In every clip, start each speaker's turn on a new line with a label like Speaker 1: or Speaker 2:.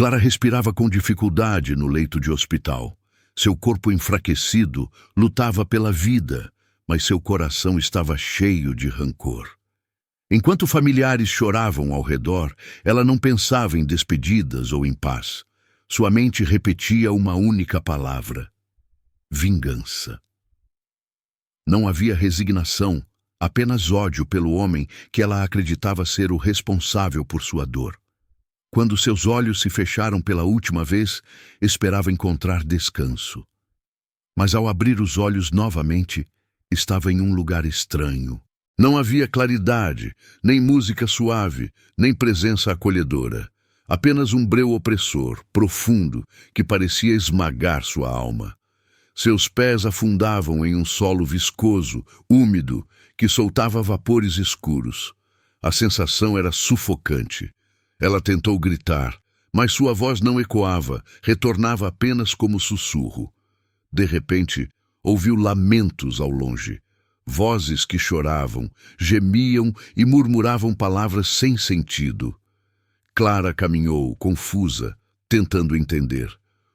Speaker 1: Clara respirava com dificuldade no leito de hospital. Seu corpo enfraquecido lutava pela vida, mas seu coração estava cheio de rancor. Enquanto familiares choravam ao redor, ela não pensava em despedidas ou em paz. Sua mente repetia uma única palavra: vingança. Não havia resignação, apenas ódio pelo homem que ela acreditava ser o responsável por sua dor. Quando seus olhos se fecharam pela última vez, esperava encontrar descanso. Mas ao abrir os olhos novamente, estava em um lugar estranho. Não havia claridade, nem música suave, nem presença acolhedora. Apenas um breu opressor, profundo, que parecia esmagar sua alma. Seus pés afundavam em um solo viscoso, úmido, que soltava vapores escuros. A sensação era sufocante. Ela tentou gritar, mas sua voz não ecoava, retornava apenas como sussurro. De repente, ouviu lamentos ao longe. Vozes que choravam, gemiam e murmuravam palavras sem sentido. Clara caminhou, confusa, tentando entender.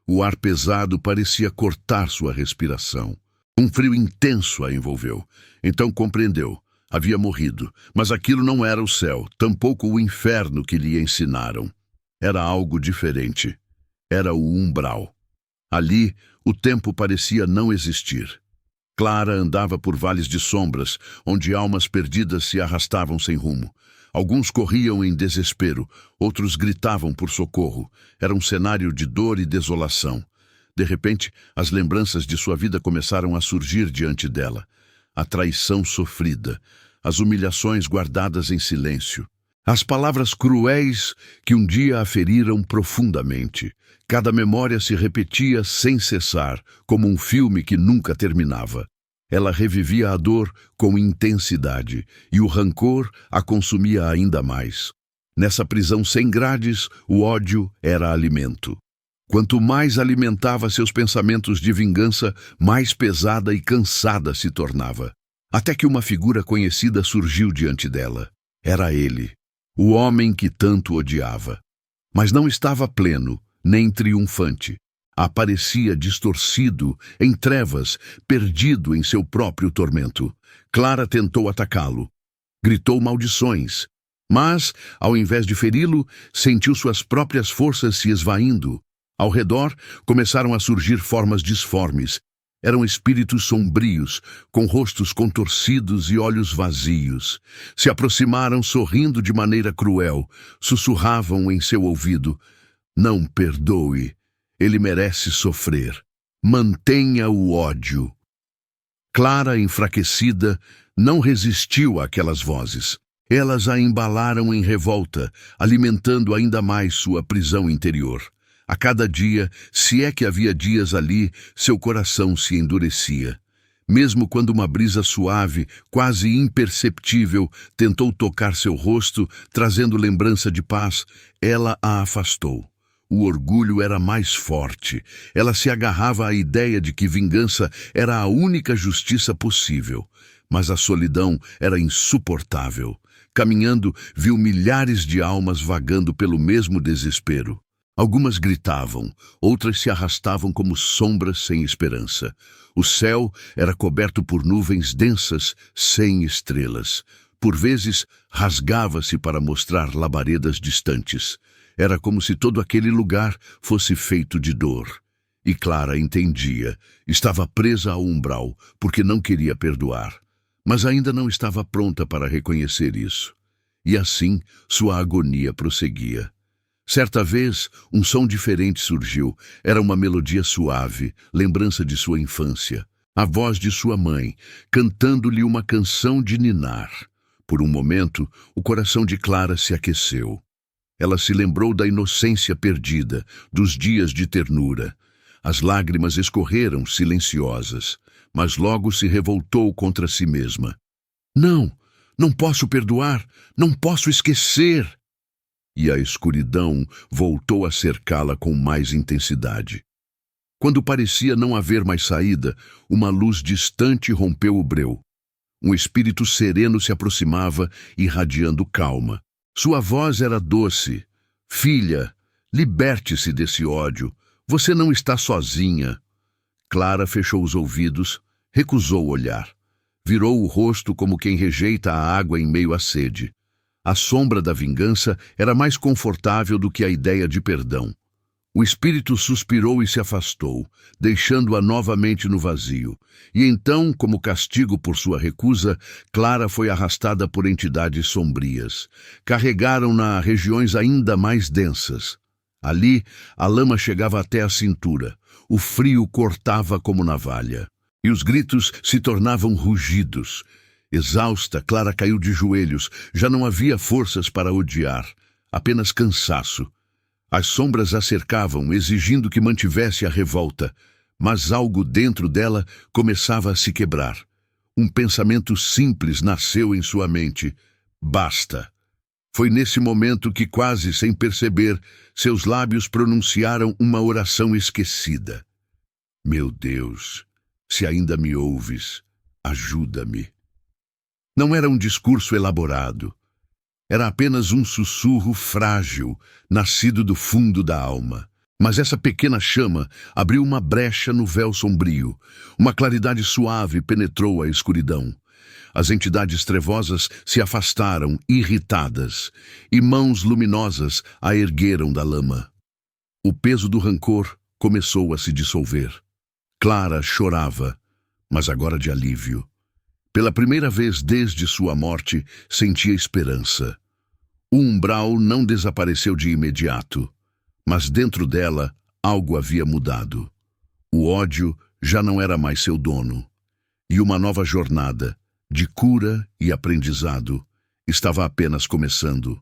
Speaker 1: O ar pesado parecia cortar sua respiração. Um frio intenso a envolveu. Então compreendeu. Havia morrido, mas aquilo não era o céu, tampouco o inferno que lhe ensinaram. Era algo diferente. Era o umbral. Ali, o tempo parecia não existir. Clara andava por vales de sombras, onde almas perdidas se arrastavam sem rumo. Alguns corriam em desespero, outros gritavam por socorro. Era um cenário de dor e desolação. De repente, as lembranças de sua vida começaram a surgir diante dela. A traição sofrida, as humilhações guardadas em silêncio, as palavras cruéis que um dia a feriram profundamente. Cada memória se repetia sem cessar, como um filme que nunca terminava. Ela revivia a dor com intensidade, e o rancor a consumia ainda mais. Nessa prisão sem grades, o ódio era alimento. Quanto mais alimentava seus pensamentos de vingança, mais pesada e cansada se tornava. Até que uma figura conhecida surgiu diante dela. Era ele, o homem que tanto odiava. Mas não estava pleno, nem triunfante. Aparecia distorcido, em trevas, perdido em seu próprio tormento. Clara tentou atacá-lo. Gritou maldições. Mas, ao invés de feri-lo, sentiu suas próprias forças se esvaindo. Ao redor, começaram a surgir formas disformes. Eram espíritos sombrios, com rostos contorcidos e olhos vazios. Se aproximaram sorrindo de maneira cruel. Sussurravam em seu ouvido: "Não perdoe. Ele merece sofrer. Mantenha o ódio." Clara, enfraquecida, não resistiu àquelas vozes. Elas a embalaram em revolta, alimentando ainda mais sua prisão interior. A cada dia, se é que havia dias ali, seu coração se endurecia. Mesmo quando uma brisa suave, quase imperceptível, tentou tocar seu rosto, trazendo lembrança de paz, ela a afastou. O orgulho era mais forte. Ela se agarrava à ideia de que vingança era a única justiça possível. Mas a solidão era insuportável. Caminhando, viu milhares de almas vagando pelo mesmo desespero. Algumas gritavam, outras se arrastavam como sombras sem esperança. O céu era coberto por nuvens densas, sem estrelas. Por vezes, rasgava-se para mostrar labaredas distantes. Era como se todo aquele lugar fosse feito de dor. E Clara entendia. Estava presa ao umbral, porque não queria perdoar. Mas ainda não estava pronta para reconhecer isso. E assim, sua agonia prosseguia. Certa vez, um som diferente surgiu. Era uma melodia suave, lembrança de sua infância. A voz de sua mãe, cantando-lhe uma canção de ninar. Por um momento, o coração de Clara se aqueceu. Ela se lembrou da inocência perdida, dos dias de ternura. As lágrimas escorreram silenciosas, mas logo se revoltou contra si mesma. Não, não posso perdoar, não posso esquecer. E a escuridão voltou a cercá-la com mais intensidade. Quando parecia não haver mais saída, uma luz distante rompeu o breu. Um espírito sereno se aproximava, irradiando calma. Sua voz era doce. "Filha, Liberte-se desse ódio. Você não está sozinha. Clara fechou os ouvidos, recusou olhar. Virou o rosto como quem rejeita a água em meio à sede. A sombra da vingança era mais confortável do que a ideia de perdão. O espírito suspirou e se afastou, deixando-a novamente no vazio. E então, como castigo por sua recusa, Clara foi arrastada por entidades sombrias. Carregaram-na a regiões ainda mais densas. Ali, a lama chegava até a cintura. O frio cortava como navalha. E os gritos se tornavam rugidos. Exausta, Clara caiu de joelhos. Já não havia forças para odiar, apenas cansaço. As sombras a cercavam, exigindo que mantivesse a revolta, mas algo dentro dela começava a se quebrar. Um pensamento simples nasceu em sua mente. Basta. Foi nesse momento que, quase sem perceber, seus lábios pronunciaram uma oração esquecida. Meu Deus, se ainda me ouves, ajuda-me. Não era um discurso elaborado. Era apenas um sussurro frágil, nascido do fundo da alma. Mas essa pequena chama abriu uma brecha no véu sombrio. Uma claridade suave penetrou a escuridão. As entidades trevosas se afastaram, irritadas, e mãos luminosas a ergueram da lama. O peso do rancor começou a se dissolver. Clara chorava, mas agora de alívio. Pela primeira vez desde sua morte, sentia esperança. O umbral não desapareceu de imediato, mas dentro dela algo havia mudado. O ódio já não era mais seu dono, e uma nova jornada, de cura e aprendizado, estava apenas começando.